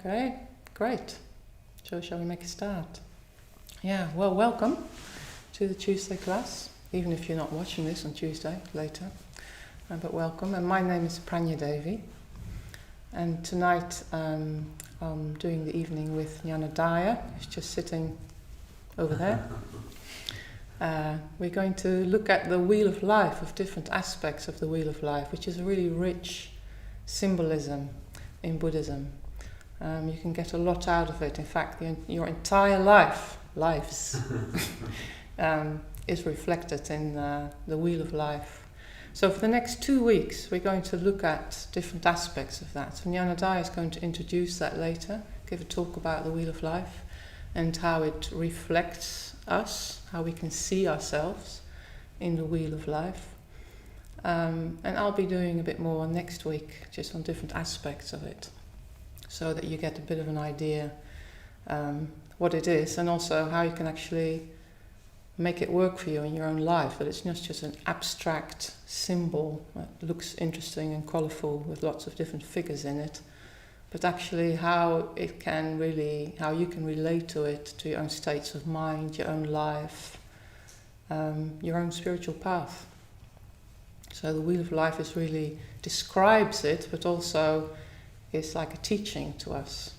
Okay, great. So shall we make a start? Yeah, well, welcome to the Tuesday class, even if you're not watching this on Tuesday, later. But welcome, and my name is Devi, and tonight I'm doing the evening with Jnanadaya, who's just sitting over there. We're going to look at the Wheel of Life, of different aspects of the Wheel of Life, which is a really rich symbolism in Buddhism. You can get a lot out of it. In fact, your entire lives, is reflected in the Wheel of Life. So for the next 2 weeks, we're going to look at different aspects of that. So Jnanadaya is going to introduce that later, give a talk about the Wheel of Life and how it reflects us, how we can see ourselves in the Wheel of Life. And I'll be doing a bit more next week, just on different aspects of it, so that you get a bit of an idea what it is, and also how you can actually make it work for you in your own life, that it's not just an abstract symbol that looks interesting and colourful with lots of different figures in it, but actually how you can relate to it, to your own states of mind, your own life, your own spiritual path. So the Wheel of Life really describes it, but also is like a teaching to us.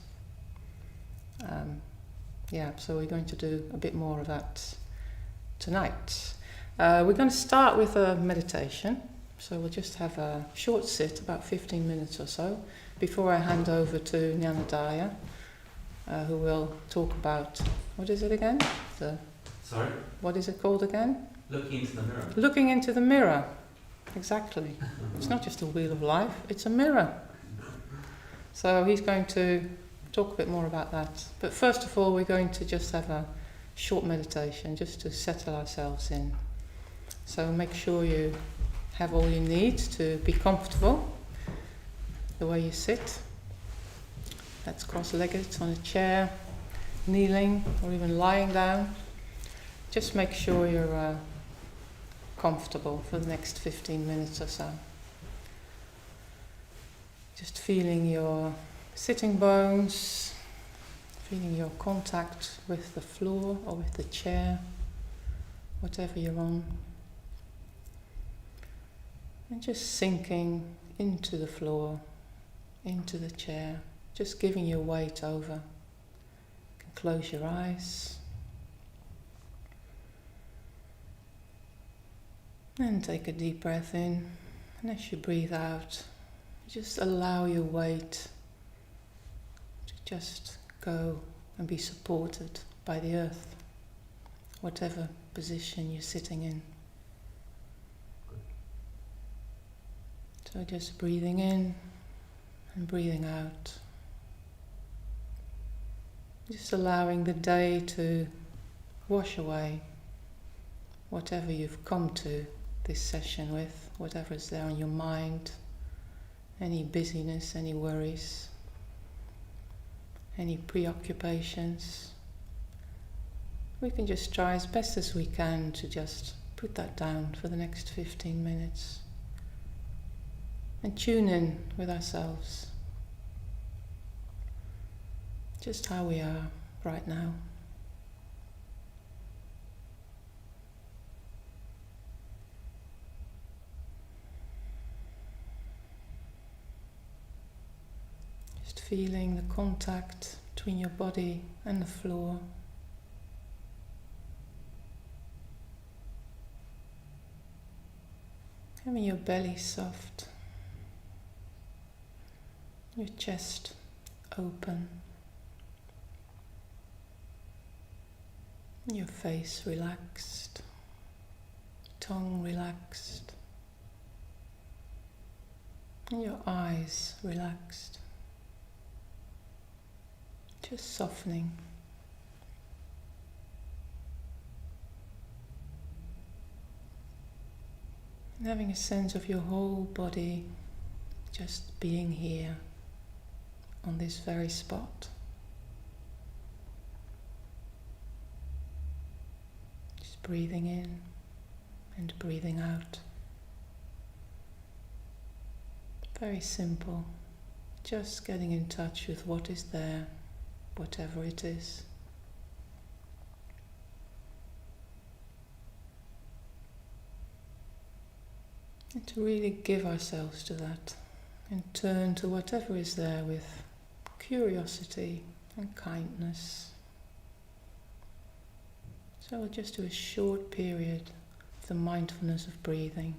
So we're going to do a bit more of that tonight. We're going to start with a meditation. So we'll just have a short sit, about 15 minutes or so, before I hand over to Jnanadaya, who will talk about, what is it again? Sorry? What is it called again? Looking into the mirror. Looking into the mirror. Exactly. It's not just a wheel of life, it's a mirror. So he's going to talk a bit more about that. But first of all, we're going to just have a short meditation, just to settle ourselves in. So make sure you have all you need to be comfortable, the way you sit. That's cross-legged on a chair, kneeling, or even lying down. Just make sure you're comfortable for the next 15 minutes or so. Just feeling your sitting bones, feeling your contact with the floor or with the chair, whatever you're on. And just sinking into the floor, into the chair, just giving your weight over. You can close your eyes. And take a deep breath in, and as you breathe out, just allow your weight to just go and be supported by the earth, whatever position you're sitting in. So just breathing in and breathing out. Just allowing the day to wash away whatever you've come to this session with, whatever is there on your mind. Any busyness, any worries, any preoccupations. We can just try as best as we can to just put that down for the next 15 minutes and tune in with ourselves, just how we are right now. Feeling the contact between your body and the floor. Having your belly soft, your chest open, your face relaxed, tongue relaxed, and your eyes relaxed. Just softening. And having a sense of your whole body just being here on this very spot. Just breathing in and breathing out. Very simple, Just getting in touch with what is there, whatever it is. And to really give ourselves to that and turn to whatever is there with curiosity and kindness. So we'll just do a short period of the mindfulness of breathing.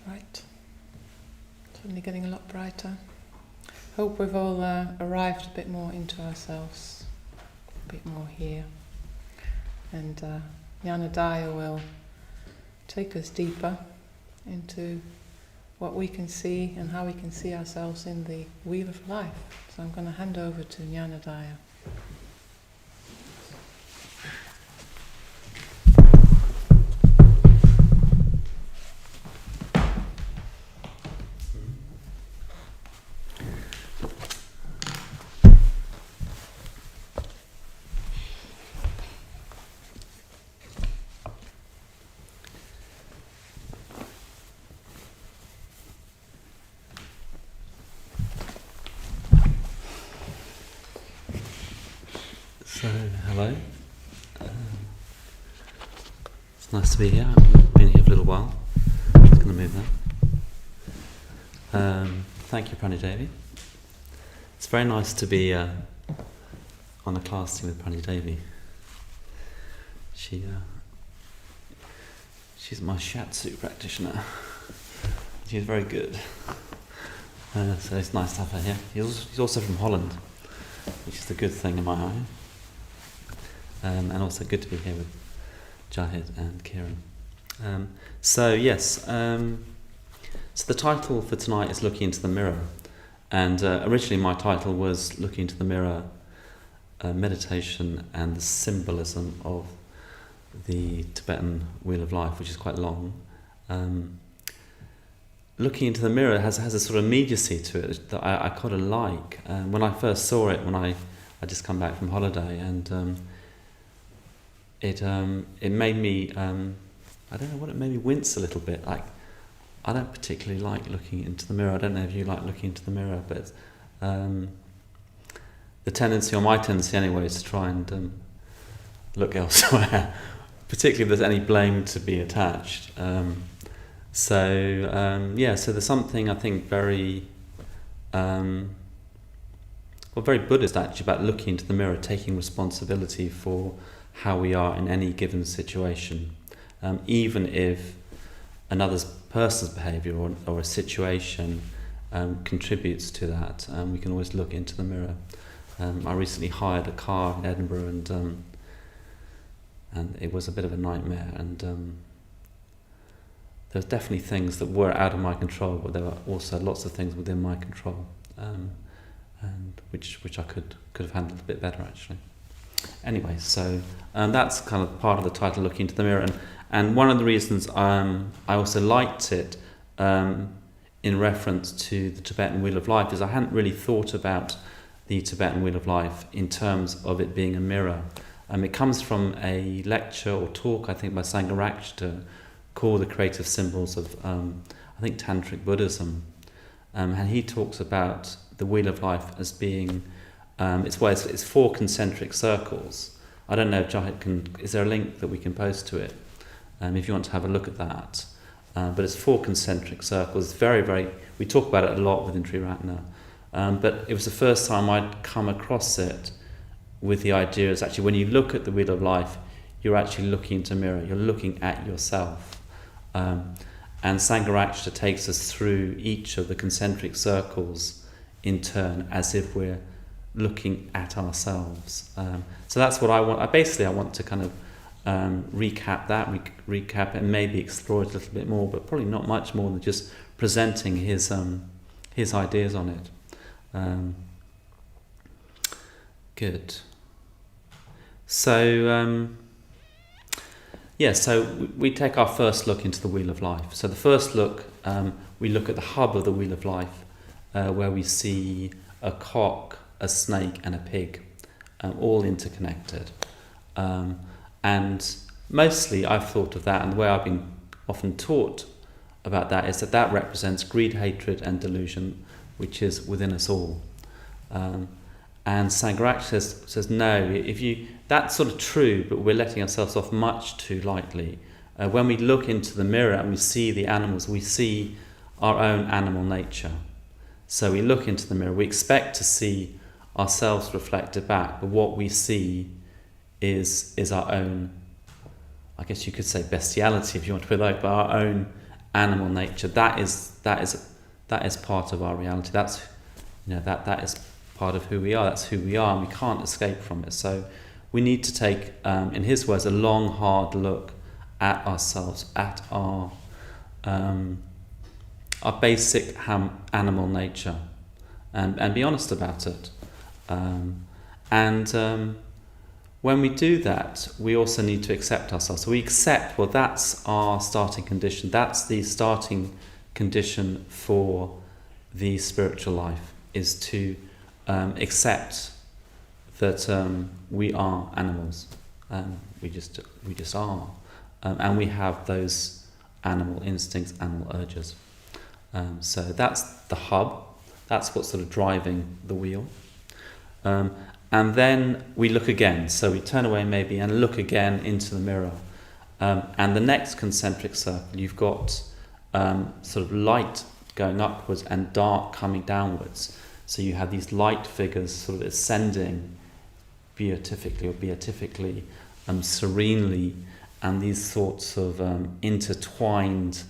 Right. Suddenly getting a lot brighter. Hope we've all arrived a bit more into ourselves, a bit more here. And Jnanadaya will take us deeper into what we can see and how we can see ourselves in the Wheel of Life. So I'm going to hand over to Jnanadaya. So, hello. It's nice to be here. I've been here for a little while. I'm just going to move that. Thank you, Prani Devi. It's very nice to be on a class team with Prani Devi. She's my shiatsu practitioner. She's very good. So it's nice to have her here. He's also from Holland, which is a good thing in my eye. And also good to be here with Jahid and Kieran. So the title for tonight is Looking into the Mirror. And originally my title was Looking into the Mirror, Meditation and the Symbolism of the Tibetan Wheel of Life, which is quite long. Looking into the mirror has a sort of immediacy to it that I kind of like. When I first saw it, when I just come back from holiday, and it made me, I don't know what, it made me wince a little bit. Like, I don't particularly like looking into the mirror. I don't know if you like looking into the mirror, but the tendency, or my tendency anyway, is to try and look elsewhere, particularly if there's any blame to be attached. So there's something I think very Buddhist actually about looking into the mirror, taking responsibility for how we are in any given situation, even if another person's behaviour or a situation contributes to that. We can always look into the mirror. I recently hired a car in Edinburgh, and it was a bit of a nightmare, and there's definitely things that were out of my control, but there were also lots of things within my control, and which I could have handled a bit better actually. Anyway, so that's kind of part of the title, Looking into the Mirror, and one of the reasons I also liked it in reference to the Tibetan Wheel of Life is I hadn't really thought about the Tibetan Wheel of Life in terms of it being a mirror. It comes from a lecture or talk, I think, by Enriches, called The Creative Symbols of, I think, Tantric Buddhism. And he talks about the Wheel of Life as being, it's 4 concentric circles. I don't know if Jahid is there a link that we can post to it, if you want to have a look at that. But it's 4 concentric circles. Very, very, we talk about it a lot within Triratna. But it was the first time I'd come across it with the idea is actually when you look at the Wheel of Life, you're actually looking into a mirror, you're looking at yourself. And Sangharakshita takes us through each of the concentric circles in turn as if we're looking at ourselves. So that's what I want. I want to kind of recap it and maybe explore it a little bit more, but probably not much more than just presenting his ideas on it. Good. So we take our first look into the Wheel of Life. So the first look, we look at the hub of the Wheel of Life, where we see a cock, a snake and a pig, all interconnected. And mostly I've thought of that, and the way I've been often taught about that is that represents greed, hatred and delusion, which is within us all. And Sangharakshita says no, that's sort of true, but we're letting ourselves off much too lightly. When we look into the mirror and we see the animals, we see our own animal nature. So we look into the mirror, we expect to see ourselves reflected back, but what we see is our own, I guess you could say bestiality if you want to put it like, but our own animal nature. That is part of our reality. That's that is part of who we are. That's who we are, and we can't escape from it. So we need to take, in his words, a long, hard look at ourselves, at our basic animal nature, and be honest about it. When we do that, we also need to accept ourselves. So we accept, well, that's our starting condition. That's the starting condition for the spiritual life, is to accept that we are animals. We just are. And we have those animal instincts, animal urges. So that's the hub. That's what's sort of driving the wheel. And then we look again. So we turn away maybe and look again into the mirror. And the next concentric circle, you've got sort of light going upwards and dark coming downwards. So you have these light figures sort of ascending beatifically, serenely, and these sorts of intertwined,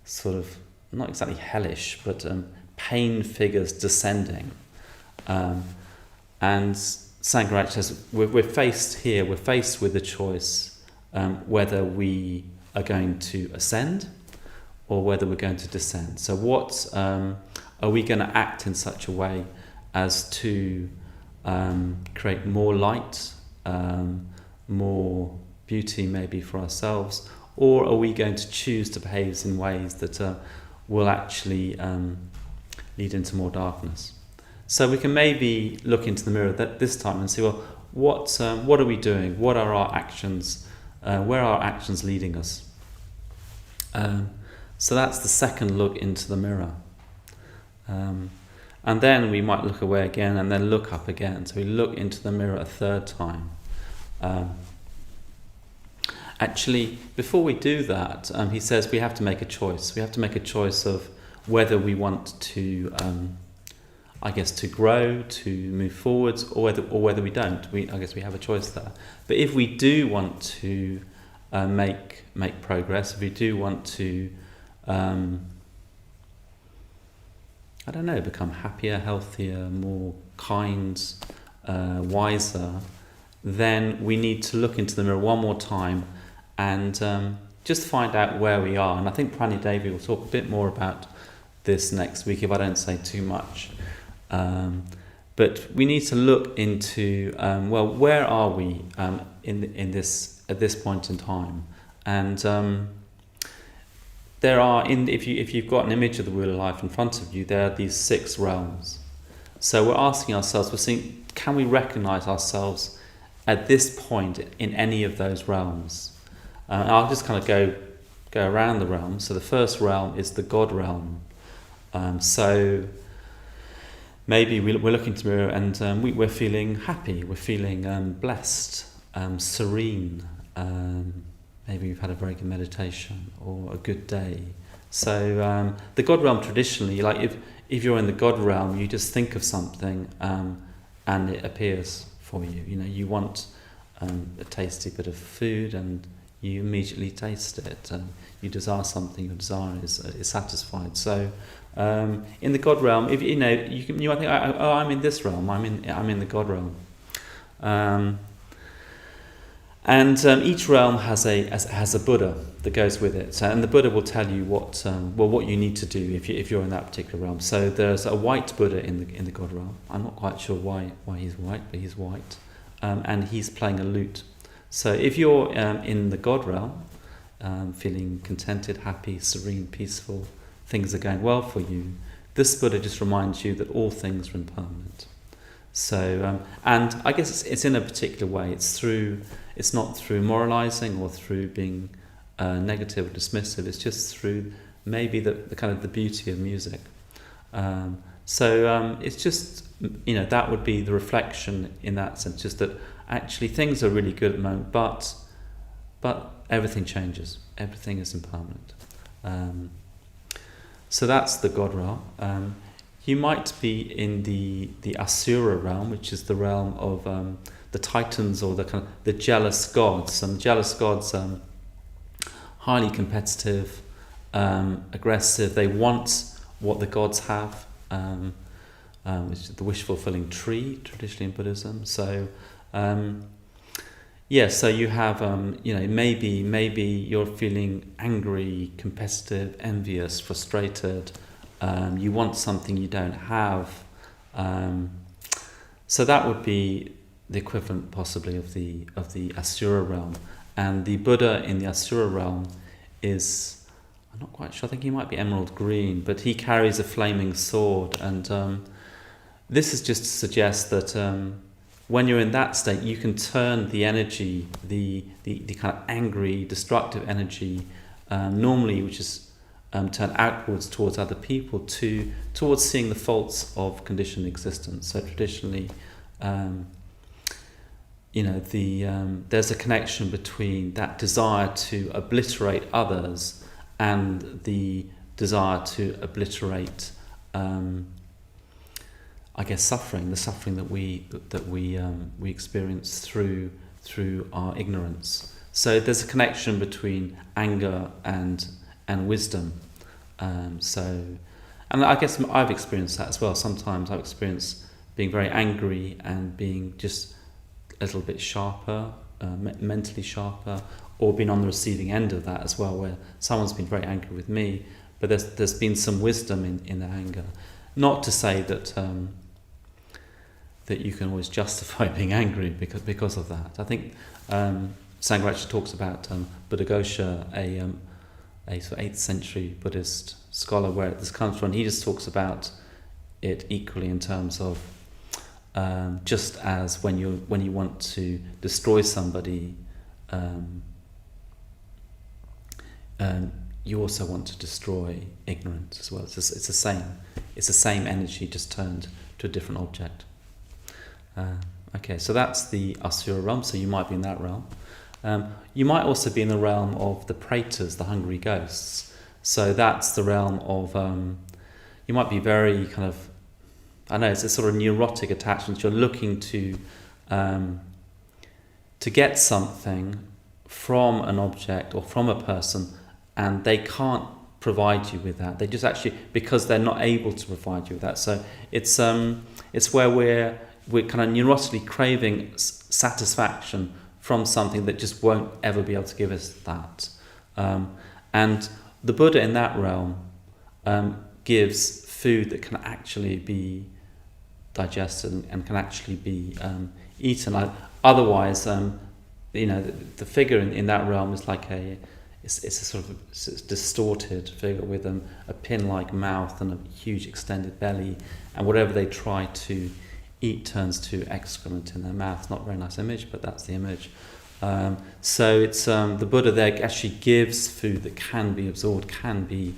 sort of, not exactly hellish, but pain figures descending. And Sangharaj says, we're faced with the choice whether we are going to ascend or whether we're going to descend. So what are we going to act in such a way as to create more light, more beauty maybe for ourselves, or are we going to choose to behave in ways that will actually lead into more darkness? So we can maybe look into the mirror this time and see, well, what are we doing? What are our actions? Where are our actions leading us? So that's the second look into the mirror. And then we might look away again and then look up again. So we look into the mirror a third time. Actually, before we do that, he says we have to make a choice. We have to make a choice of whether we want to, to grow, to move forwards, or whether we don't. I guess we have a choice there. But if we do want to make progress, if we do want to, become happier, healthier, more kind, wiser, then we need to look into the mirror one more time and just find out where we are. And I think Prani Devi will talk a bit more about this next week if I don't say too much. But we need to look into, where are we in this at this point in time? And there are, if you've got an image of the Wheel of Life in front of you, there are these 6 realms. So we're asking ourselves, we're seeing, can we recognize ourselves at this point in any of those realms? I'll just kind of go around the realms. So the first realm is the God realm. So maybe we're looking into the mirror and we're feeling happy, we're feeling blessed, serene. Maybe we've had a very good meditation or a good day. So the God realm traditionally, like if you're in the God realm, you just think of something and it appears for you. You know, you want a tasty bit of food and you immediately taste it. You desire something, your desire is satisfied. So in the God realm, if you might think, I'm in this realm. I'm in the God realm. And each realm has a Buddha that goes with it, and the Buddha will tell you what you need to do if you're in that particular realm. So there's a white Buddha in the God realm. I'm not quite sure why he's white, but he's white, and he's playing a lute. So if you're in the God realm, feeling contented, happy, serene, peaceful, things are going well for you, this Buddha just reminds you that all things are impermanent. So, and I guess it's in a particular way. It's not through moralizing or through being negative or dismissive. It's just through maybe the kind of the beauty of music. So it's just, that would be the reflection in that sense. Just that actually things are really good at the moment, but everything changes. Everything is impermanent. So that's the God realm. You might be in the Asura realm, which is the realm of the Titans or the jealous gods. And the jealous gods, highly competitive, aggressive. They want what the gods have, which is the wish-fulfilling tree, traditionally in Buddhism. So, so you have, maybe you're feeling angry, competitive, envious, frustrated. You want something you don't have. So that would be the equivalent, possibly, of the Asura realm. And the Buddha in the Asura realm is, I'm not quite sure, I think he might be emerald green, but he carries a flaming sword. And this is just to suggest that when you're in that state, you can turn the energy, the kind of angry, destructive energy, normally, which is turned outwards towards other people, towards seeing the faults of conditioned existence. So traditionally, there's a connection between that desire to obliterate others and the desire to obliterate, suffering, the suffering that we experience through our ignorance. So there's a connection between anger and wisdom. And I guess I've experienced that as well. Sometimes I've experienced being very angry and being just a little bit sharper, mentally sharper, or been on the receiving end of that as well, where someone's been very angry with me, but there's been some wisdom in their anger. Not to say that that you can always justify being angry because of that. I think Sangharakshita talks about Buddhaghosa, a sort of 8th century Buddhist scholar, where this comes from. He just talks about it equally in terms of just as when you want to destroy somebody, you also want to destroy ignorance as well. It's the same energy, just turned to a different object. So that's the Asura realm. So you might be in that realm. You might also be in the realm of the Pretas, the hungry ghosts. So that's the realm of, you might be very kind of, I know it's a sort of neurotic attachment. You're looking to get something from an object or from a person, and they can't provide you with that. They just actually, because they're not able to provide you with that. So it's where we're kind of neurotically craving satisfaction from something that just won't ever be able to give us that. And the Buddha in that realm gives food that can actually be digested and can actually be eaten. Otherwise, the figure in that realm is like it's a sort of distorted figure with a pin-like mouth and a huge extended belly, and whatever they try to eat turns to excrement in their mouth. Not a very nice image, but that's the image. So it's the Buddha there actually gives food that can be absorbed, can be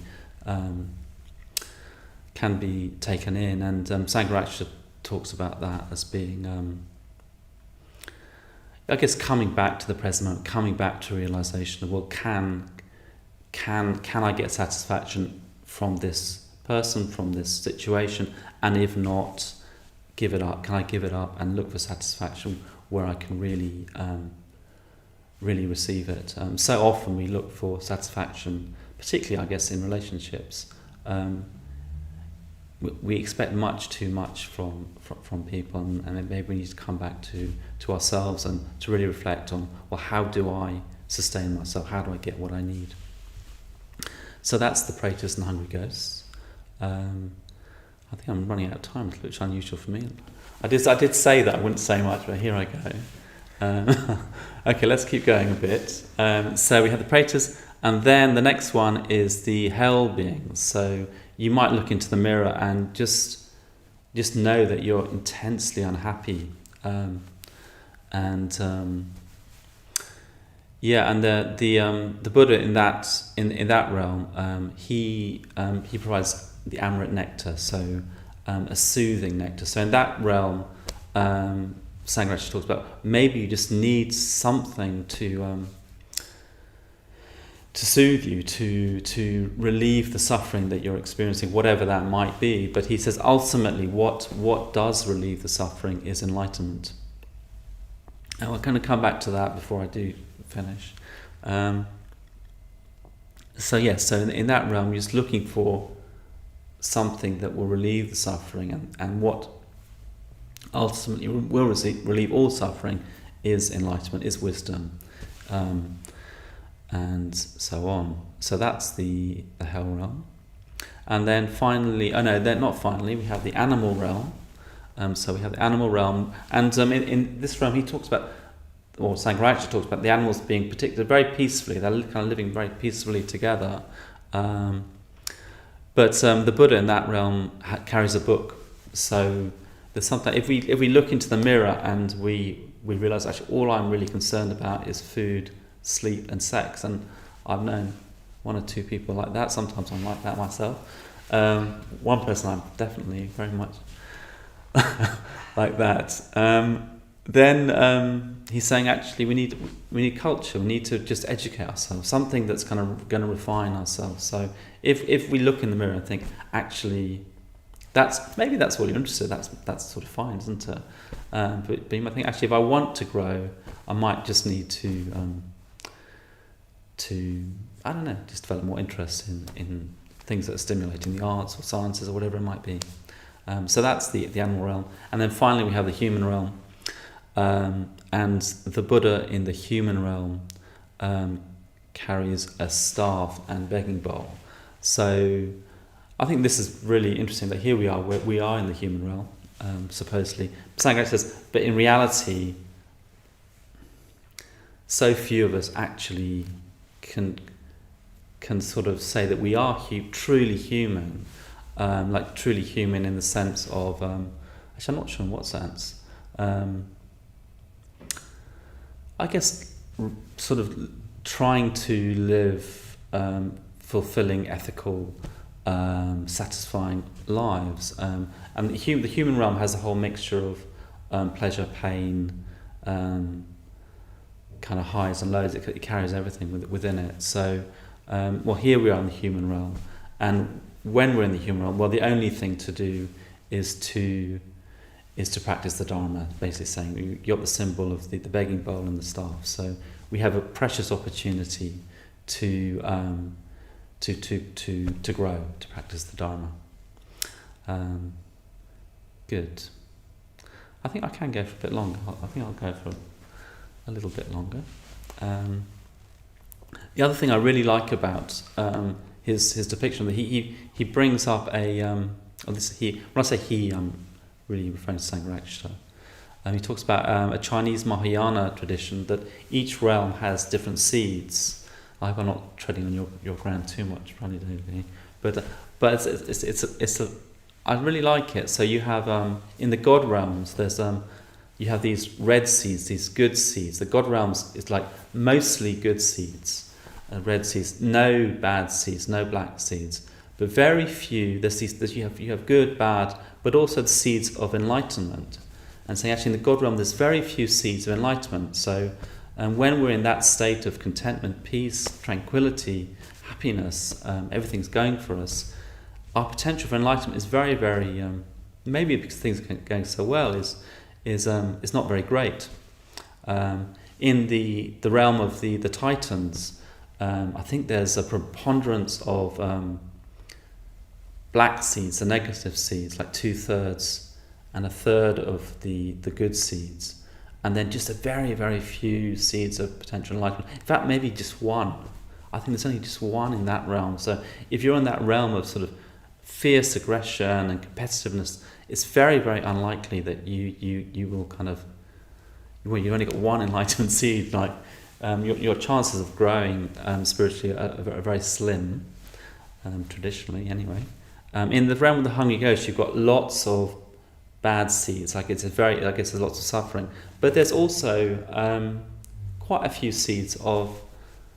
taken in, and Sangharakshita talks about that as being, I guess, coming back to the present moment, coming back to realization of, well, can I get satisfaction from this person, from this situation, and if not, give it up. Can I give it up and look for satisfaction where I can really receive it? So often we look for satisfaction, particularly, I guess, in relationships. We expect much too much from people, and maybe we need to come back to ourselves and to really reflect on, well, how do I sustain myself? How do I get what I need? So that's the Pretas and hungry ghosts. I think I'm running out of time, which is unusual for me. I did say that I wouldn't say much, but here I go. Okay, let's keep going a bit. So we have the Pretas, and then the next one is the hell beings. So you might look into the mirror and just know that you're intensely unhappy, and the Buddha in that realm, he provides the Amrit nectar, so a soothing nectar. So in that realm, Sangharakshita talks about maybe you just need something to soothe you, to relieve the suffering that you're experiencing, whatever that might be. But he says ultimately what does relieve the suffering is enlightenment. And we're going to come back to that before I do finish. So in that realm, you're just looking for something that will relieve the suffering, and what ultimately will relieve all suffering is enlightenment, is wisdom, and so on. So that's the hell realm. And then finally, we have the animal realm. So we have the animal realm, and in this realm he talks about, or Sangharakshita talks about the animals being particularly very peacefully. They're kind of living very peacefully together. But the Buddha in that realm carries a book. So there's something. If we look into the mirror and we realise actually all I'm really concerned about is food, sleep, and sex, and I've known one or two people like that. Sometimes I'm like that myself. One person I'm definitely very much like that. Then he's saying actually we need culture. We need to just educate ourselves. Something that's kind of going to refine ourselves. So if we look in the mirror and think actually that's what you're interested in, that's sort of fine, isn't it? But you might think actually if I want to grow, I might just need to I don't know, just develop more interest in things that are stimulating the arts or sciences or whatever it might be. So that's the animal realm. And then finally we have the human realm. And the Buddha in the human realm carries a staff and begging bowl. So I think this is really interesting that here we are in the human realm, supposedly. Sangharakshita says, but in reality, so few of us actually can sort of say that we are truly human, like truly human in the sense of, actually I'm not sure in what sense. I guess sort of trying to live fulfilling, ethical, satisfying lives. And the human realm has a whole mixture of pleasure, pain, kind of highs and lows. It carries everything within it. So, here we are in the human realm. And when we're in the human realm, the only thing to do is to practice the Dharma, basically saying you got the symbol of the begging bowl and the staff. So we have a precious opportunity to grow, to practice the Dharma. Good. I think I can go for a bit longer. I think I'll go for a little bit longer. The other thing I really like about his depiction, that he brings up when I say he, I'm really referring to Sangharakshita. He talks about a Chinese Mahayana tradition that each realm has different seeds. I hope I'm not treading on your ground too much, probably don't. But I really like it. So you have in the God realms, there's you have these red seeds, these good seeds. The God realms is like mostly good seeds, red seeds, no bad seeds, no black seeds, but very few. You have good, bad, but also the seeds of enlightenment. And so actually in the God realm there's very few seeds of enlightenment. So when we're in that state of contentment, peace, tranquility, happiness, everything's going for us, our potential for enlightenment is very, very, maybe because things are going so well, is not very great. In the realm of the Titans, I think there's a preponderance of black seeds, the negative seeds, like 2/3, and 1/3 of the good seeds, and then just a very, very few seeds of potential enlightenment. In fact, maybe just one. I think there's only just one in that realm. So if you're in that realm of sort of fierce aggression and competitiveness, it's very, very unlikely that you will kind of, you've only got one enlightenment seed. Like your chances of growing spiritually are very slim, traditionally anyway. In the realm of the hungry ghost, you've got lots of bad seeds. It's lots of suffering, but there's also quite a few seeds of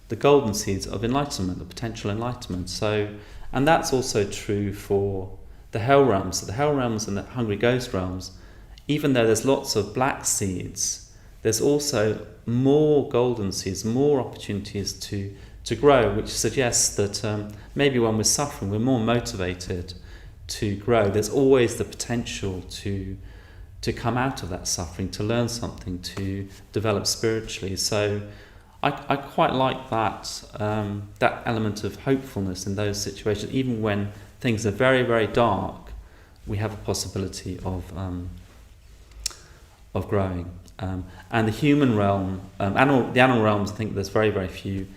the golden seeds of enlightenment, the potential enlightenment. So, and that's also true for the hell realms. So the hell realms and the hungry ghost realms, even though there's lots of black seeds, there's also more golden seeds, more opportunities to grow, which suggests that maybe when we're suffering, we're more motivated to grow. There's always the potential to come out of that suffering, to learn something, to develop spiritually. So I quite like that that element of hopefulness in those situations. Even when things are very, very dark, we have a possibility of growing. And the human realm, the animal realms, I think there's very, very few.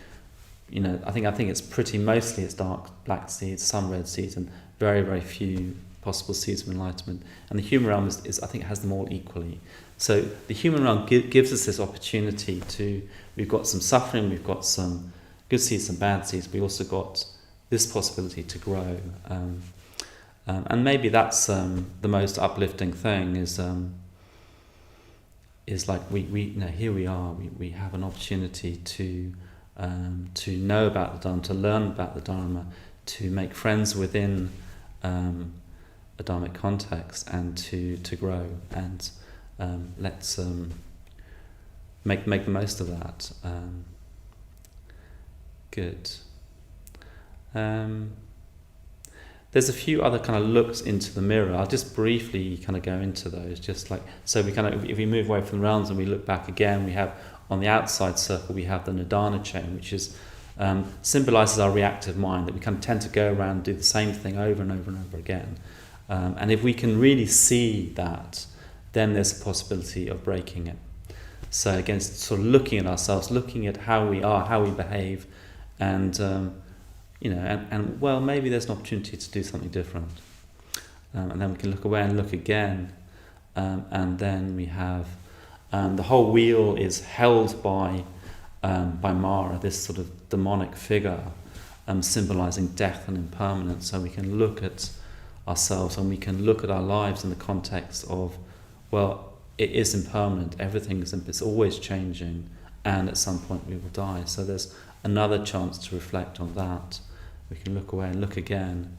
I think it's mostly it's dark black seeds, some red seeds, and very, very few possible seeds of enlightenment. And the human realm is I think has them all equally. So the human realm gives us this opportunity we've got some suffering, we've got some good seeds, some bad seeds. We also got this possibility to grow, and maybe that's the most uplifting thing is like we here we are. We have an opportunity to know about the Dharma, to learn about the Dharma, to make friends within a Dharmic context, and to grow. And let's make the most of that. Good. There's a few other kind of looks into the mirror. I'll just briefly kind of go into those. Just like so, we kind of if we move away from the realms and we look back again, we have on the outside circle we have the Nidana chain, which is symbolises our reactive mind, that we kind of tend to go around and do the same thing over and over and over again. And if we can really see that, then there's a possibility of breaking it. So again, sort of looking at ourselves, looking at how we are, how we behave, and well, maybe there's an opportunity to do something different. And then we can look away and look again, and then we have the whole wheel is held by Mara, this sort of demonic figure, symbolising death and impermanence. So we can look at ourselves and we can look at our lives in the context of, well, it is impermanent, everything is it's always changing, and at some point we will die. So there's another chance to reflect on that. We can look away and look again,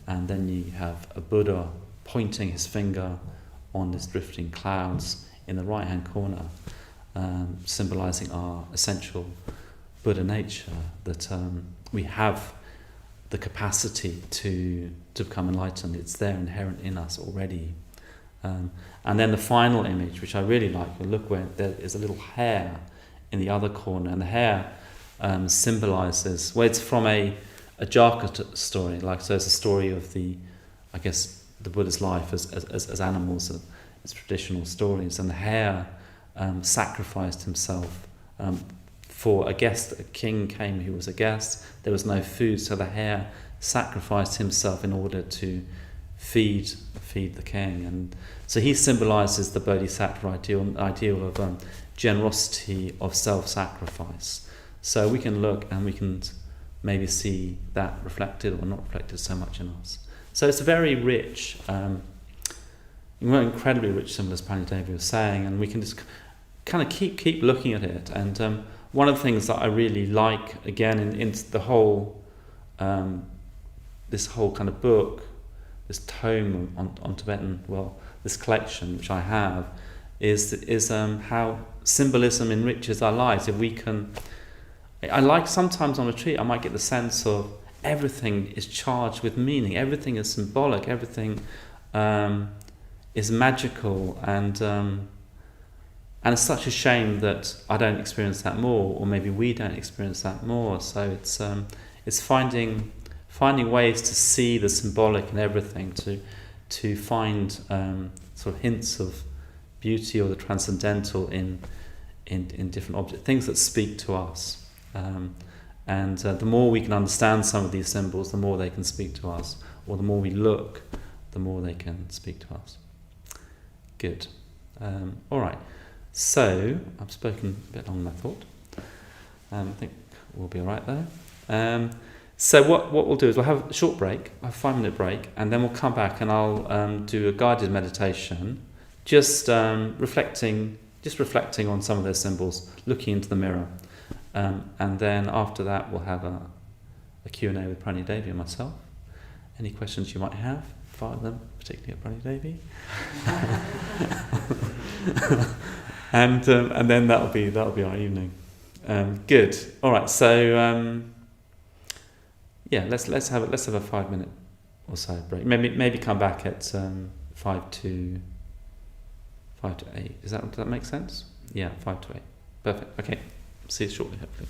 and then you have a Buddha pointing his finger on this drifting clouds in the right hand corner, symbolising our essential Buddha nature, that we have the capacity to become enlightened. It's there inherent in us already. And then the final image, which I really like, we look where there is a little hare in the other corner, and the hare symbolises, well, it's from a Jaka story, like, so it's a story of the Buddha's life as animals, as traditional stories, and the hare sacrificed himself for a guest. A king came who was a guest, there was no food, so the hare sacrificed himself in order to feed the king. And so he symbolises the bodhisattva ideal of generosity, of self-sacrifice. So we can look and we can maybe see that reflected or not reflected so much in us. So it's a very rich, incredibly rich symbol, as Pranideva was saying, and we can just kind of keep looking at it. And one of the things that I really like, again, in the whole, this whole kind of book, this tome on Tibetan, this collection which I have, is how symbolism enriches our lives. If we can, I like sometimes on retreat, I might get the sense of everything is charged with meaning, everything is symbolic, everything is magical, and it's such a shame that I don't experience that more, or maybe we don't experience that more. So it's finding ways to see the symbolic in everything, to find sort of hints of beauty or the transcendental in different objects, things that speak to us. And the more we can understand some of these symbols, the more they can speak to us, or the more we look, the more they can speak to us. Good. All right. So I've spoken a bit longer than I thought. I think we'll be all right there. So what we'll do is we'll have a short break, a 5-minute break, and then we'll come back and I'll do a guided meditation, just reflecting on some of those symbols, looking into the mirror. And then after that we'll have a Q&A with Pranideva and myself. Any questions you might have, fire them, particularly at Pranideva. And then that'll be our evening. Good. All right. So let's have a 5-minute or so break. Maybe come back at 5 to 8. Does that make sense? Yeah, 5 to 8. Perfect. Okay. see you shortly, hopefully.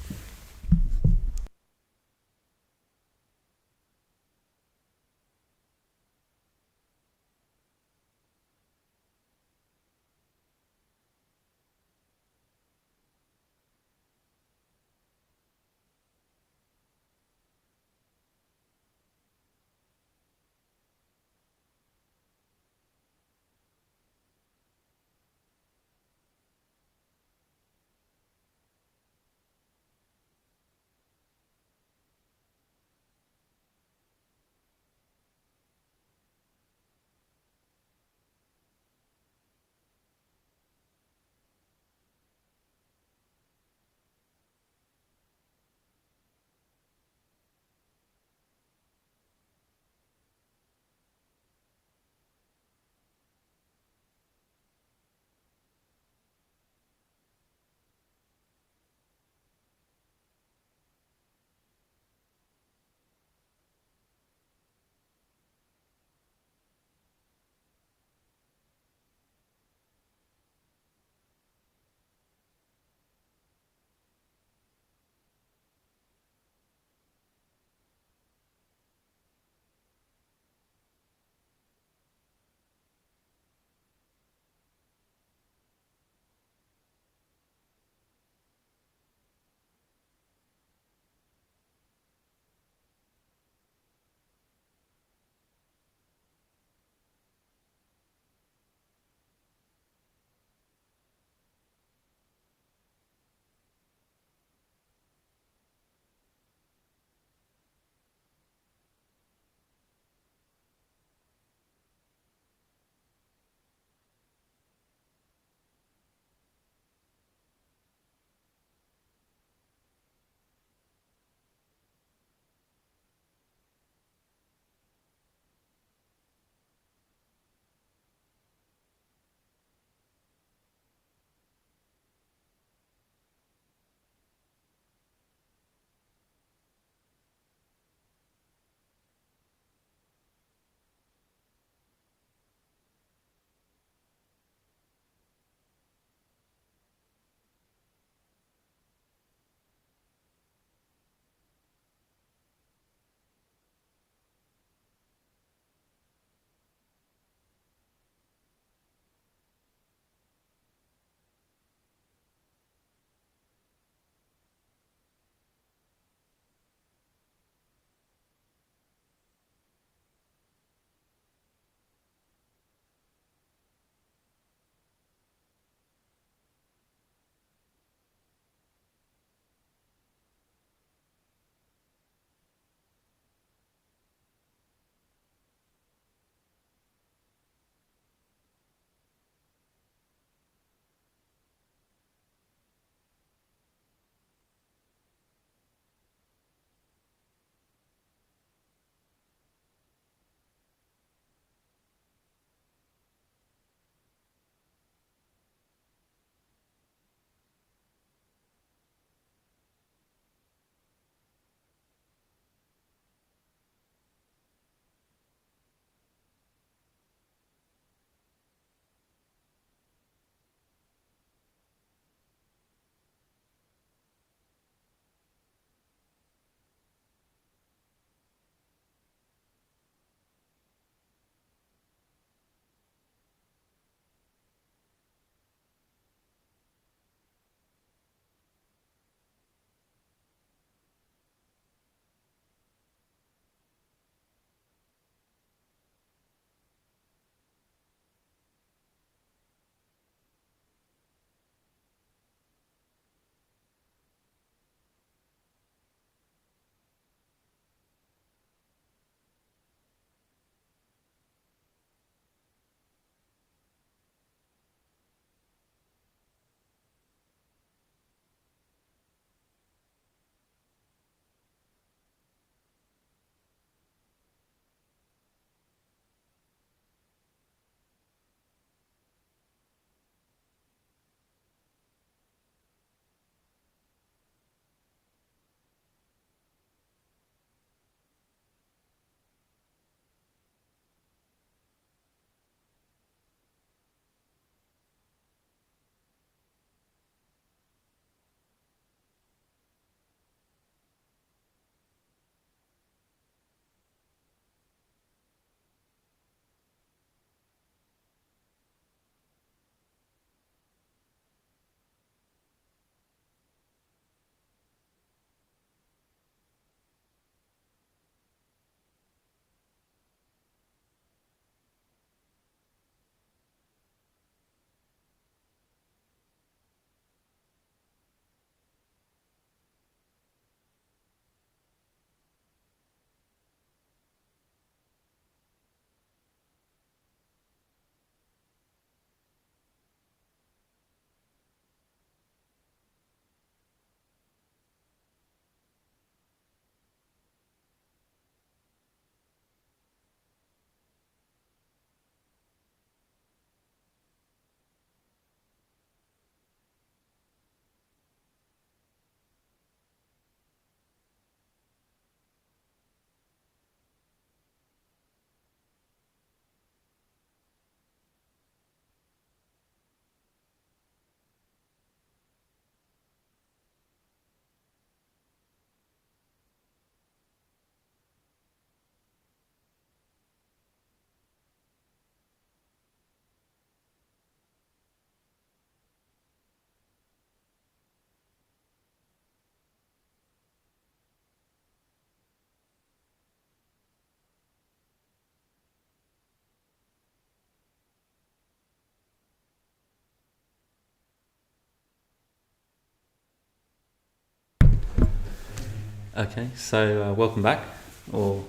Okay, so welcome back, or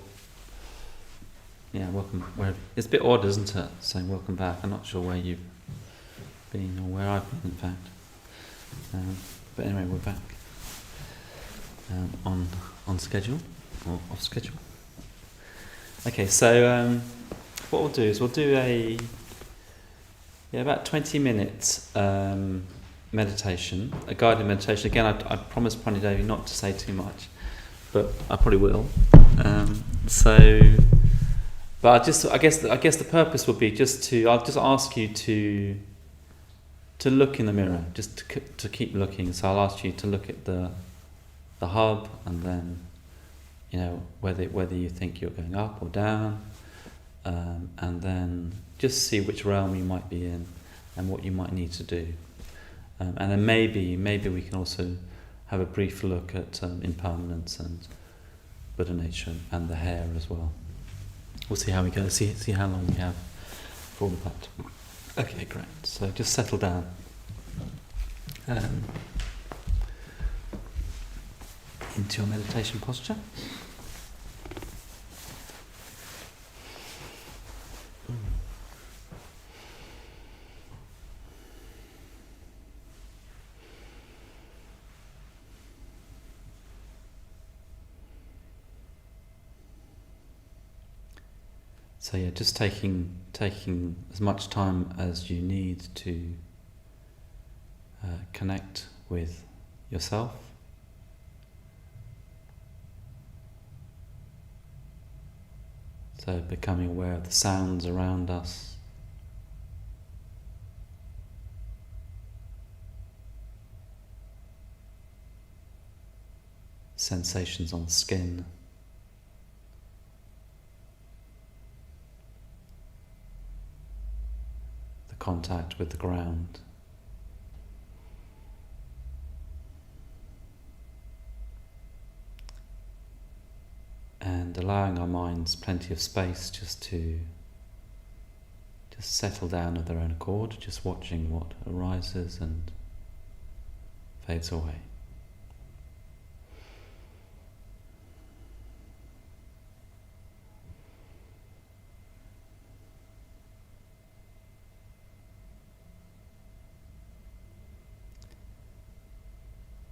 welcome. It's a bit odd, isn't it, saying welcome back? I'm not sure where you've been or where I've been, in fact. But anyway, we're back on schedule or off schedule. Okay, so what we'll do is we'll do about 20 minutes meditation, a guided meditation. Again, I promised Pranny Devi not to say too much, but I probably will. But I guess the purpose would be I'll just ask you to look in the mirror, just to keep looking. So I'll ask you to look at the hub, and then whether you think you're going up or down, and then just see which realm you might be in and what you might need to do. And then maybe we can also have a brief look at impermanence and Buddha nature and the hair as well. We'll see how we go, see how long we have for all of that. Okay, great. So just settle down. Into your meditation posture. So just taking as much time as you need to connect with yourself. So becoming aware of the sounds around us. Sensations on the skin. The contact with the ground. And allowing our minds plenty of space just to settle down of their own accord, just watching what arises and fades away.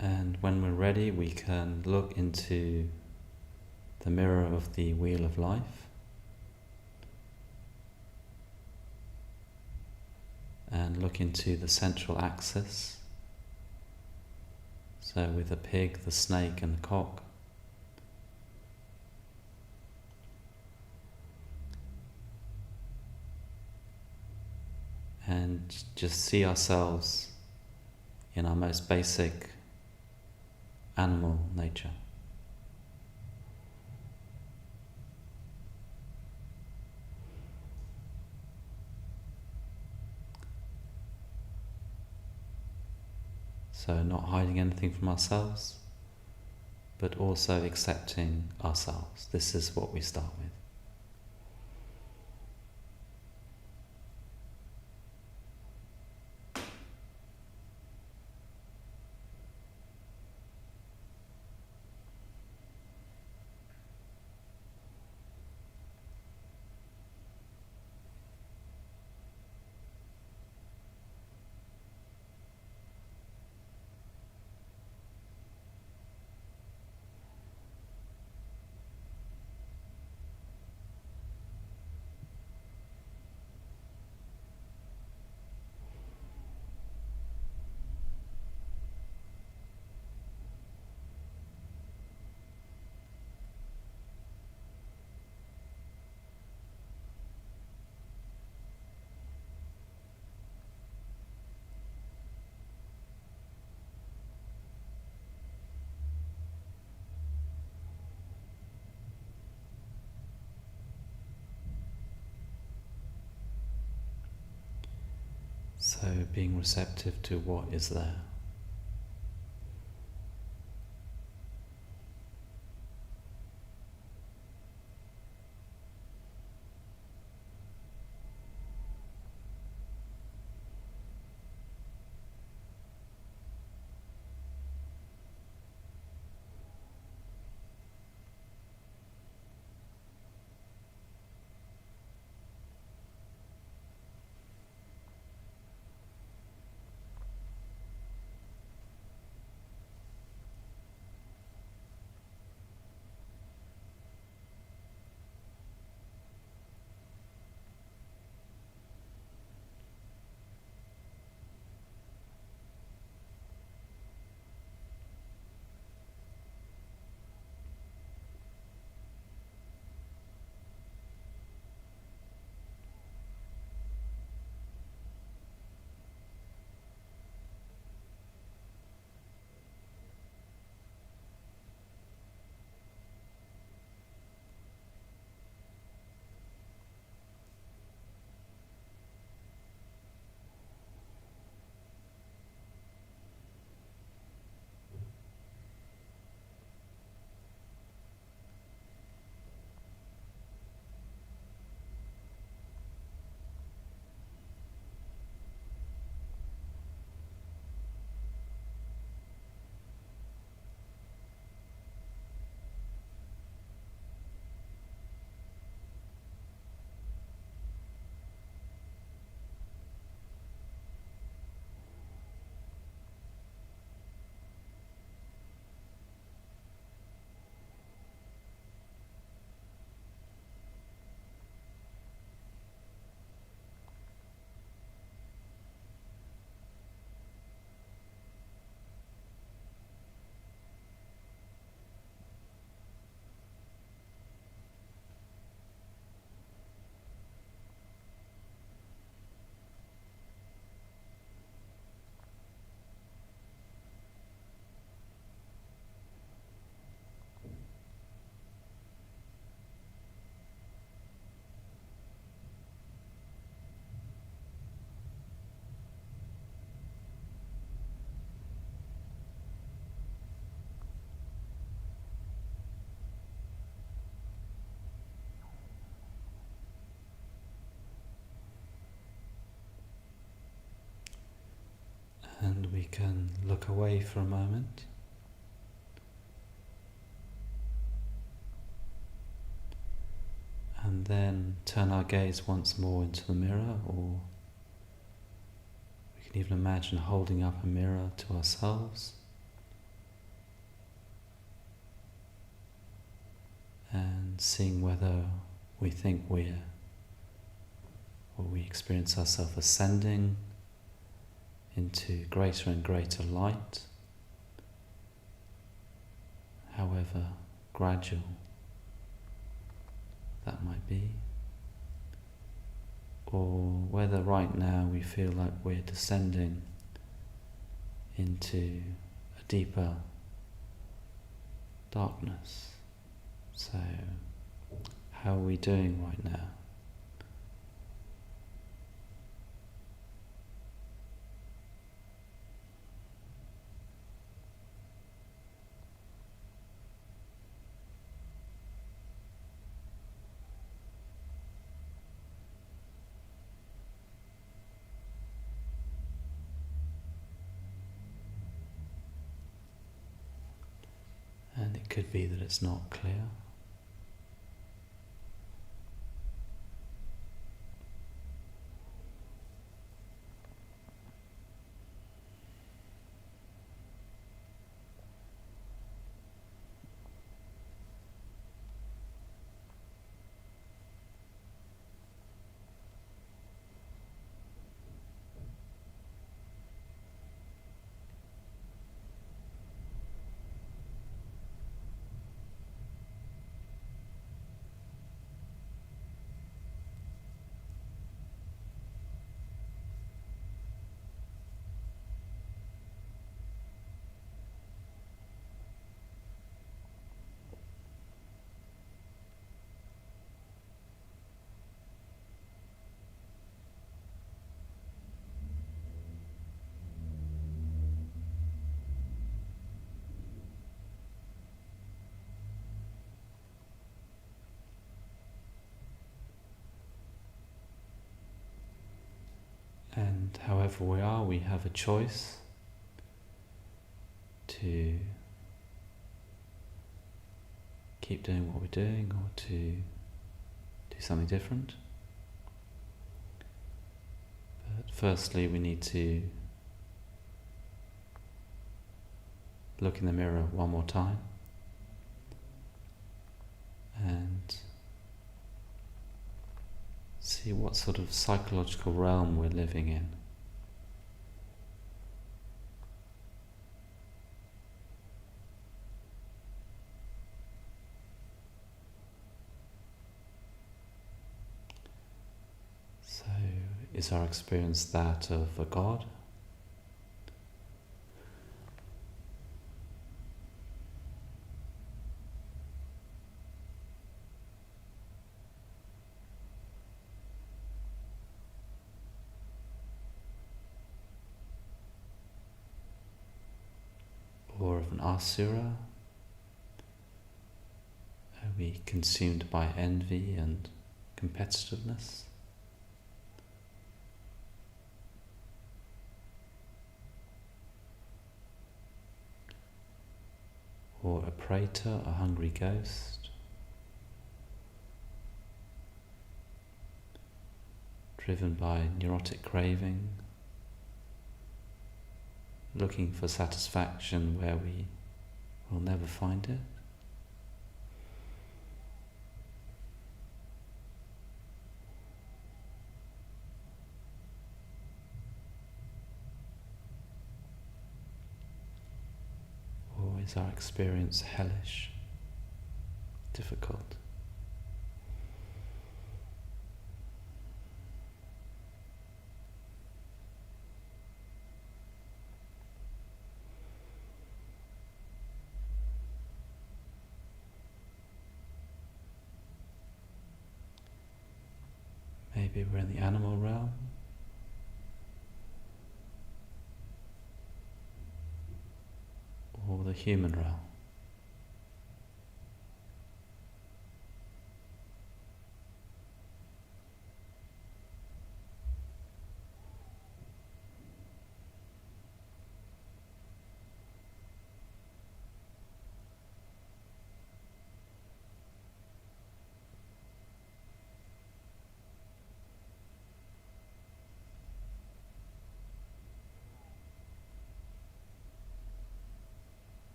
And when we're ready, we can look into the mirror of the Wheel of Life, and look into the central axis, so with the pig, the snake and the cock, and just see ourselves in our most basic animal nature. So not hiding anything from ourselves, but also accepting ourselves. This is what we start with. So being receptive to what is there. can look away for a moment. And then turn our gaze once more into the mirror, or we can even imagine holding up a mirror to ourselves. And seeing whether we think we experience ourselves ascending into greater and greater light, however gradual that might be, or whether right now we feel like we're descending into a deeper darkness. So, how are we doing right now? And it could be that it's not clear. And however we are, we have a choice to keep doing what we're doing or to do something different. But firstly, we need to look in the mirror one more time and see what sort of psychological realm we're living in. So, is our experience that of a God? Or of an asura? Are we consumed by envy and competitiveness? Or a praeta, a hungry ghost, driven by neurotic craving, looking for satisfaction where we will never find it? Or is our experience hellish, difficult? Maybe we're in the animal realm, or the human realm.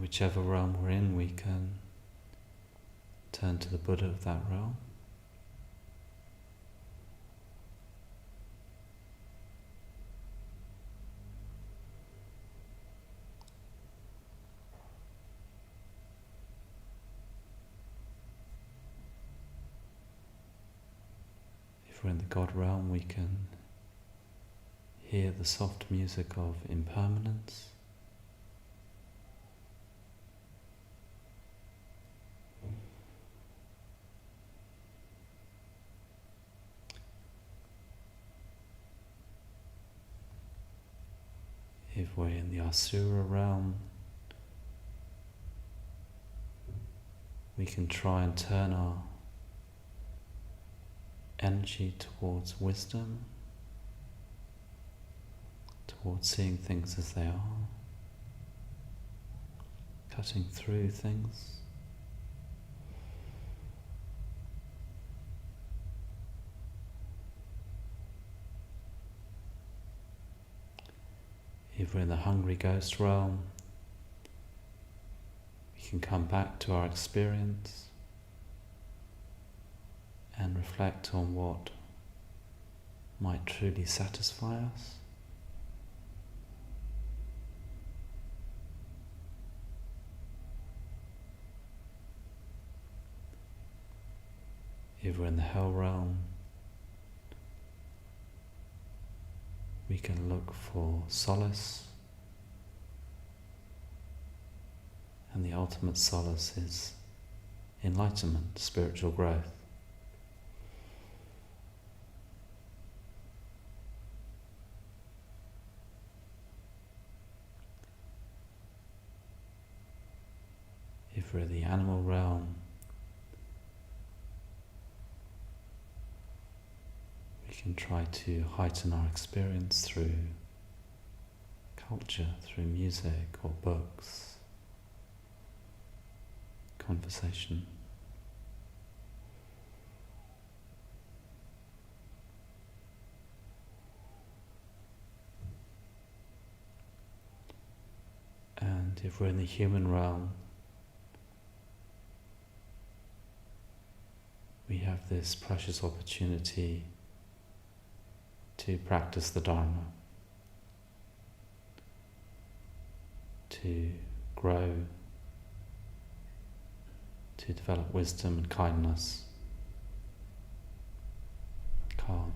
whichever realm we're in, we can turn to the Buddha of that realm. If we're in the God realm, we can hear the soft music of impermanence. If we're in the Asura realm, we can try and turn our energy towards wisdom, towards seeing things as they are, cutting through things. If we're in the hungry ghost realm, we can come back to our experience and reflect on what might truly satisfy us. If we're in the hell realm, we can look for solace, and the ultimate solace is enlightenment, spiritual growth. If we're in the animal realm, we can try to heighten our experience through culture, through music or books, conversation. And if we're in the human realm, we have this precious opportunity to practice the Dharma, to grow, to develop wisdom and kindness, calm.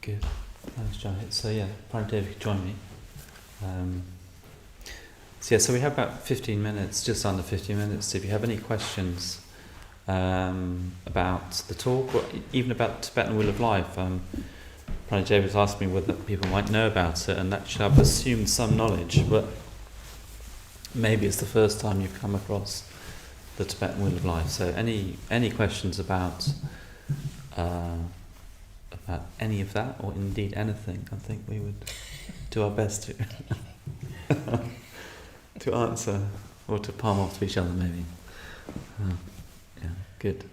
Good. Thanks, John. So yeah, Prime Dave, you join me. So we have about 15 minutes, just under 15 minutes. If you have any questions about the talk, or even about the Tibetan Wheel of Life, Prime Dave was asking me whether people might know about it, and actually I've assumed some knowledge, but maybe it's the first time you've come across the Tibetan Wheel of Life. So any questions about any of that, or indeed anything, I think we would do our best to answer, or to palm off to each other maybe. Yeah, good.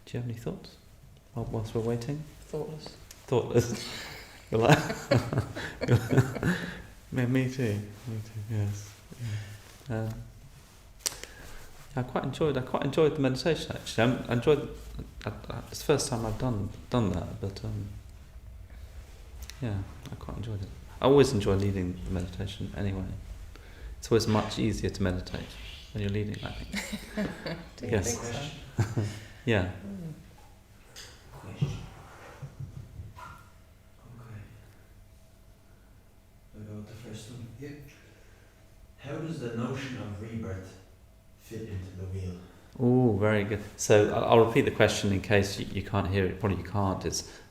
Do you have any thoughts whilst we're waiting? Thoughtless. You're like, yeah, me too. Yes. Yeah. I quite enjoyed the meditation actually. I enjoyed. It's the first time I've done that, but yeah, I quite enjoyed it. I always enjoy leading the meditation anyway. It's always much easier to meditate when you're leading, I think. Do you think so? Yeah. Question. Okay. We'll go with the first one. Yeah. How does the notion of rebirth fit into the wheel? Oh, very good. So I'll repeat the question in case you can't hear it. Probably you can't.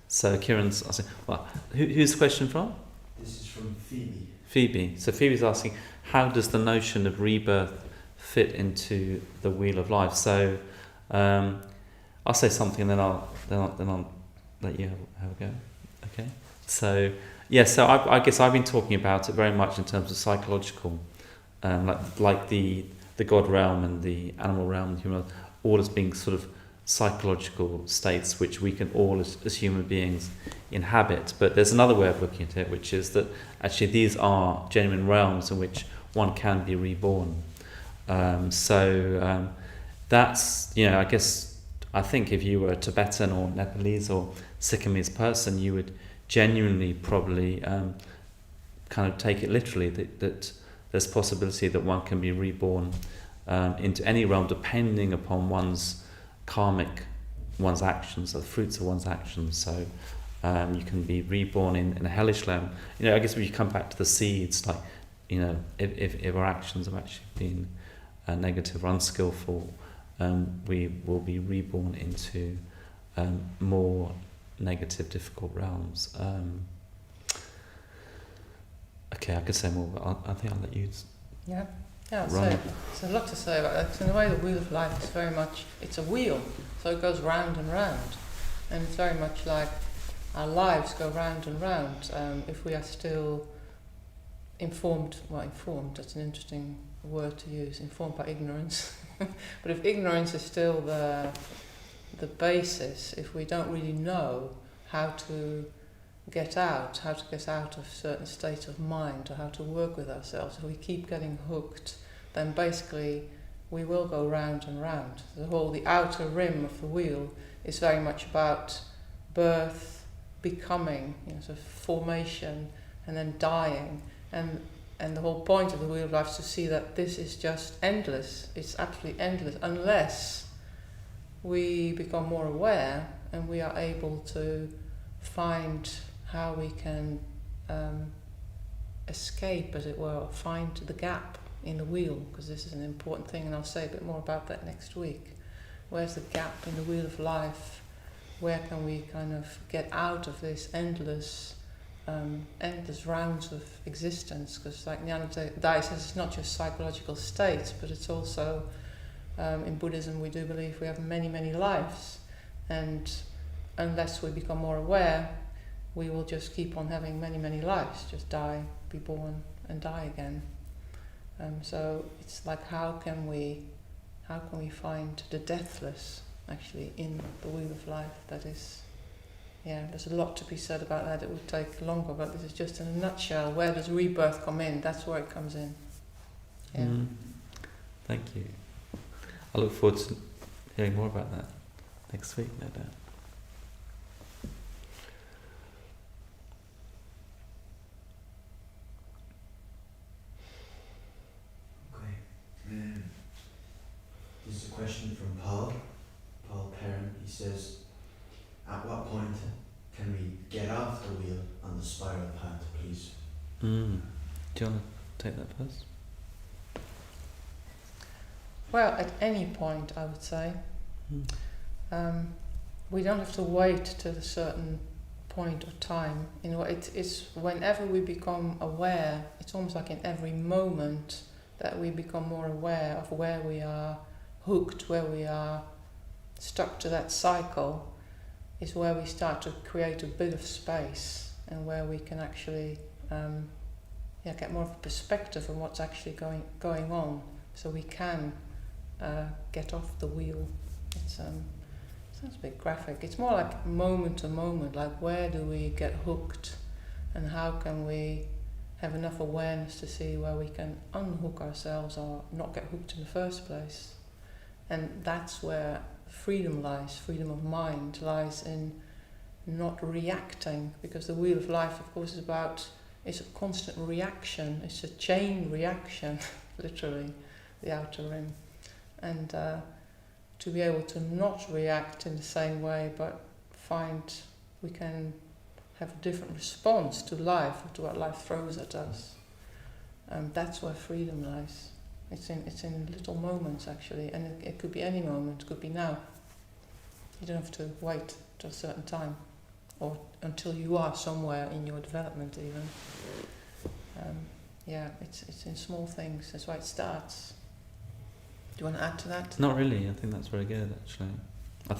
So Kieran's asking, well, who's the question from? This is from Phoebe. Phoebe. So Phoebe's asking, how does the notion of rebirth fit into the wheel of life? So I'll say something, and then I'll let you have a go. Okay. So yeah. So I guess I've been talking about it very much in terms of psychological, like the God realm and the animal realm, all as being sort of psychological states which we can all as human beings inhabit. But there's another way of looking at it, which is that actually these are genuine realms in which one can be reborn. That's, I think if you were a Tibetan or Nepalese or Sikkimese person, you would genuinely probably kind of take it literally that there's possibility that one can be reborn into any realm depending upon one's actions, the fruits of one's actions. So you can be reborn in a hellish realm. I guess if you come back to the seeds, like, if our actions have actually been negative or unskillful, we will be reborn into more negative, difficult realms. Okay, I could say more, but I think I'll let you. Yeah, so Run. there's a lot to say about that. So in a way, the Wheel of Life is very much, it's a wheel, so it goes round and round. And it's very much like our lives go round and round. If we are still informed, that's an interesting word to use, informed by ignorance. But if ignorance is still the basis, if we don't really know how to get out of certain states of mind, or how to work with ourselves, if we keep getting hooked, then basically we will go round and round. The outer rim of the wheel is very much about birth, becoming, sort of formation, and then dying. And the whole point of the Wheel of Life is to see that this is just endless. It's absolutely endless, unless we become more aware and we are able to find how we can escape, as it were, or find the gap in the wheel, because this is an important thing, and I'll say a bit more about that next week. Where's the gap in the Wheel of Life? Where can we kind of get out of this endless rounds of existence? Because like Jnanadaya says, it's not just psychological states, but it's also, in Buddhism we do believe we have many, many lives, and unless we become more aware, we will just keep on having many, many lives, just die, be born, and die again. So it's like, how can we find the deathless actually in the Wheel of Life? That is, there's a lot to be said about that. It would take longer, but this is just in a nutshell. Where does rebirth come in? That's where it comes in. Yeah. Thank you. I look forward to hearing more about that next week, no doubt. question from Paul Perrin. He says, at what point can we get off the wheel on the spiral path, please? Do you want to take that first? Well, at any point, I would say. We don't have to wait till a certain point of time. You know, it's whenever we become aware, it's almost like in every moment that we become more aware of where we are hooked, where we are stuck to that cycle, is where we start to create a bit of space and where we can actually get more of a perspective on what's actually going on, so we can get off the wheel. It's sounds a bit graphic. It's more like moment to moment, like where do we get hooked and how can we have enough awareness to see where we can unhook ourselves or not get hooked in the first place. And that's where freedom lies, freedom of mind lies in not reacting, because the wheel of life, of course, it's a constant reaction, it's a chain reaction, literally, the outer rim. And to be able to not react in the same way, but find we can have a different response to life, to what life throws at us. That's where freedom lies. It's in little moments, actually, and it could be any moment. It could be now. You don't have to wait till a certain time, or until you are somewhere in your development, even. It's in small things. That's why it starts. Do you want to add to that? Not really. I think that's very good, actually. I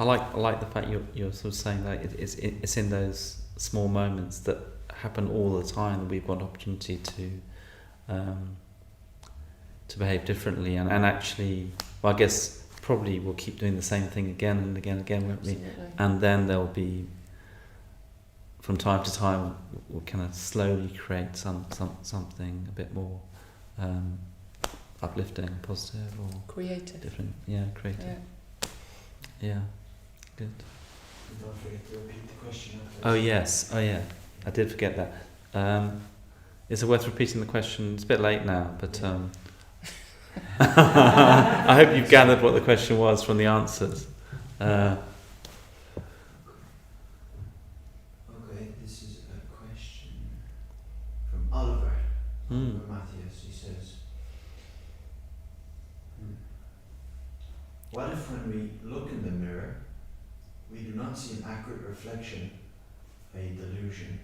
like the fact you're sort of saying that it's in those small moments that happen all the time that we've got an opportunity to behave differently, and actually, well, I guess probably we'll keep doing the same thing again and again and again, won't we? Absolutely. And then there'll be, from time to time, we'll kind of slowly create something a bit more uplifting, positive, or creative. Different, creative. Yeah, good. And don't forget to repeat the question. Oh yes, I did forget that. Is it worth repeating the question? It's a bit late now, but I hope you've gathered what the question was from the answers. Okay, this is a question from Oliver Matthias. He says, what if when we look in the mirror, we do not see an accurate reflection, a delusion,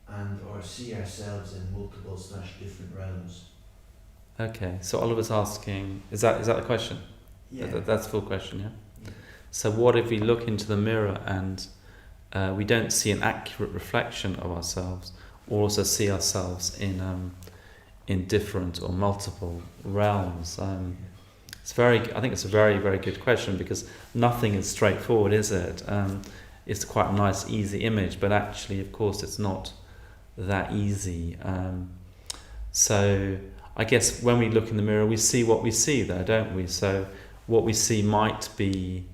and or see ourselves in multiple / different realms? Okay, so Oliver's asking, is that the question? Yeah. That's the full question, yeah? So what if we look into the mirror and we don't see an accurate reflection of ourselves, or also see ourselves in different or multiple realms? I think it's a very, very good question, because nothing is straightforward, is it? It's quite a nice, easy image, but actually, of course, it's not that easy. So I guess when we look in the mirror, we see what we see there, don't we? So what we see might be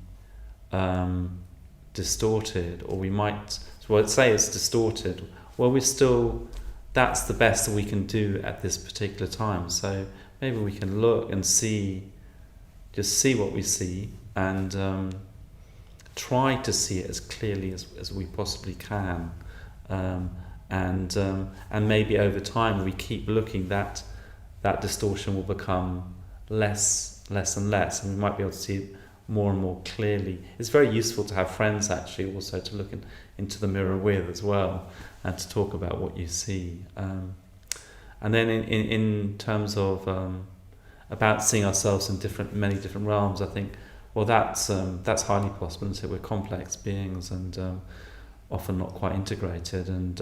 distorted, or we might, so let's say it's distorted. Well, that's the best that we can do at this particular time. So maybe we can look and just see what we see, and try to see it as clearly as we possibly can. And maybe over time we keep looking, that distortion will become less and less, and we might be able to see it more and more clearly. It's very useful to have friends, actually, also to look into the mirror with as well, and to talk about what you see. And then in terms of about seeing ourselves in many different realms, I think, well, that's highly possible. So we're complex beings, and often not quite integrated, and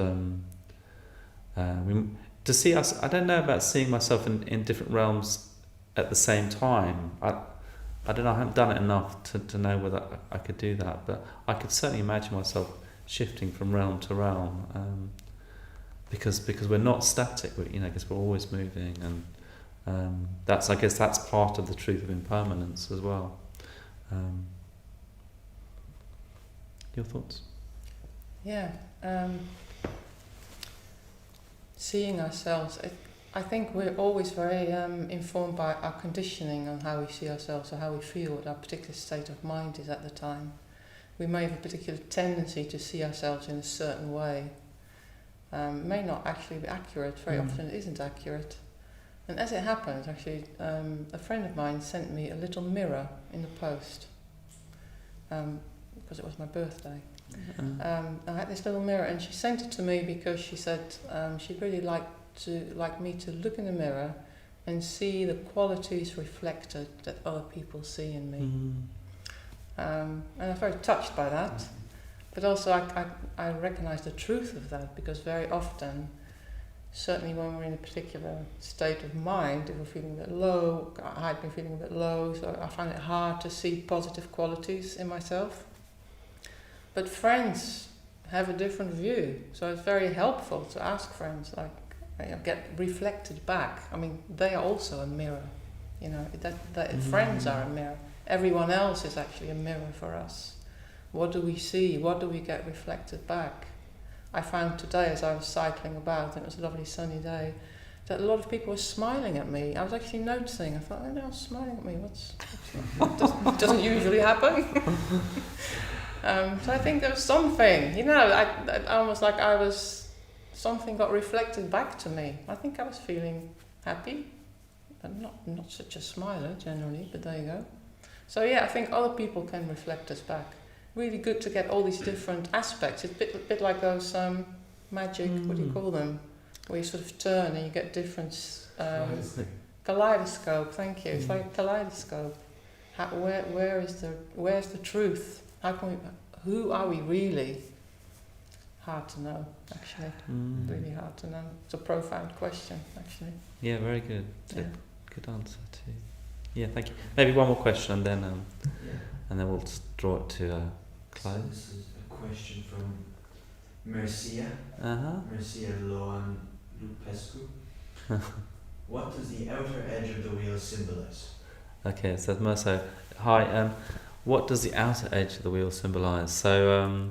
to see us, I don't know about seeing myself in different realms at the same time. I don't know, I haven't done it enough to know whether I could do that, but I could certainly imagine myself shifting from realm to realm, because we're not static, because we're always moving, and I guess that's part of the truth of impermanence as well. Your thoughts? Yeah, seeing ourselves, I think we're always very informed by our conditioning on how we see ourselves or how we feel, what our particular state of mind is at the time. We may have a particular tendency to see ourselves in a certain way. May not actually be accurate. Very often it isn't accurate. And as it happens, actually, a friend of mine sent me a little mirror in the post because it was my birthday. I had this little mirror, and she sent it to me because she said she'd really like me to look in the mirror and see the qualities reflected that other people see in me. And I'm very touched by that. But also I recognise the truth of that, because very often, certainly when we're in a particular state of mind, if we're feeling a bit low, I've been feeling a bit low, so I find it hard to see positive qualities in myself. But friends have a different view, so it's very helpful to ask friends, like, get reflected back. I mean, they are also a mirror, you know, that friends are a mirror. Everyone else is actually a mirror for us. What do we see? What do we get reflected back? I found today, as I was cycling about, and it was a lovely sunny day, that a lot of people were smiling at me. I was actually noticing. I thought, oh, they're smiling at me. What doesn't usually happen. So I think there was something, you know, I almost like something got reflected back to me. I think I was feeling happy, but not such a smiler generally, but there you go. So yeah, I think other people can reflect us back. Really good to get all these different aspects. It's a bit like those magic, what do you call them? Where you sort of turn and you get different... kaleidoscope, thank you. It's like a kaleidoscope. Where's the truth? Who are we really? Hard to know, actually. Really hard to know. It's a profound question, actually. Yeah, very good. Good answer too. Yeah, thank you. Maybe one more question, and then we'll just draw it to a close. So this is a question from Mercia. Mercia Loan Lupescu. What does the outer edge of the wheel symbolize? Okay, so Mercio, hi. What does the outer edge of the wheel symbolize? So,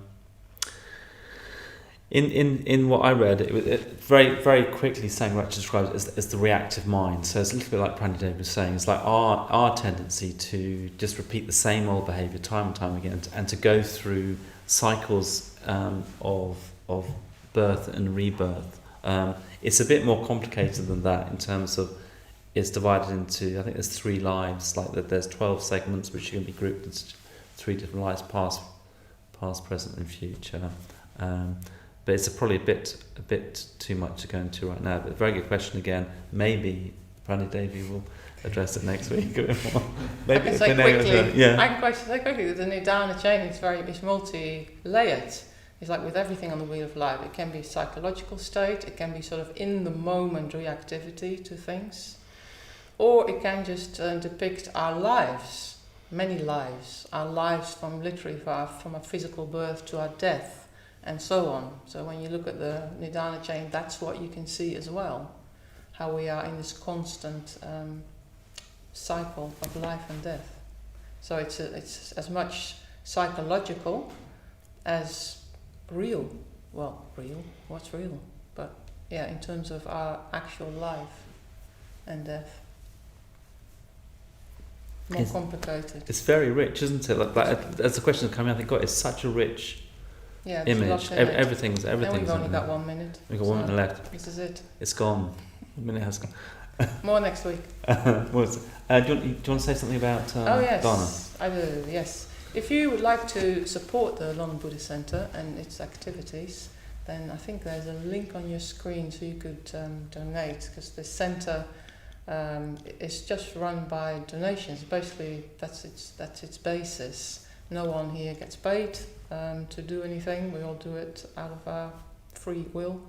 in what I read, it very very quickly saying what described as the reactive mind. So it's a little bit like Pranideva was saying. It's like our tendency to just repeat the same old behaviour time and time again, and to go through cycles of birth and rebirth. It's a bit more complicated than that in terms of it's divided into, I think there's 3 lives, like that there's 12 segments which can be grouped into 3 different lives, past, present and future. But it's probably a bit too much to go into right now. But a very good question again. Maybe Pranny Devi will address it next week. Maybe I can say quickly. I can say quickly that the Nidana chain is multi-layered. It's like with everything on the Wheel of Life. It can be a psychological state. It can be sort of in the moment reactivity to things, or it can just depict our lives, many lives, our lives from literally from our physical birth to our death. And so on. So when you look at the Nidana chain, that's what you can see as well. How we are in this constant cycle of life and death. So it's as much psychological as real. Well, real. What's real? But yeah, in terms of our actual life and death. More complicated. It's very rich, isn't it? Like as the question coming, I think, God, it's such a rich. Image. Everything's. And we've only got 1 minute. We've got 1 minute left. This is it. It's gone. 1 minute has gone. More next week. Do you want to say something about yes, Dharna? I do. Yes. If you would like to support the London Buddhist Centre and its activities, then I think there's a link on your screen so you could donate, because the centre is just run by donations. Basically, that's its basis. No one here gets paid to do anything. We all do it out of our free will.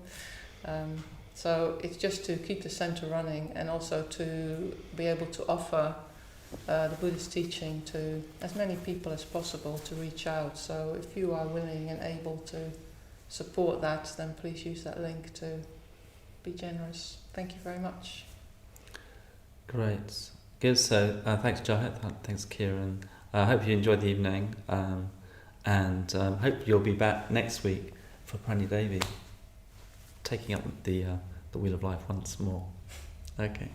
So it's just to keep the centre running, and also to be able to offer the Buddhist teaching to as many people as possible, to reach out. So if you are willing and able to support that, then please use that link to be generous. Thank you very much. Great. Good. So thanks, Jahat. Thanks, Kieran. I hope you enjoyed the evening, and hope you'll be back next week for Pranny Devi taking up the Wheel of Life once more. Okay.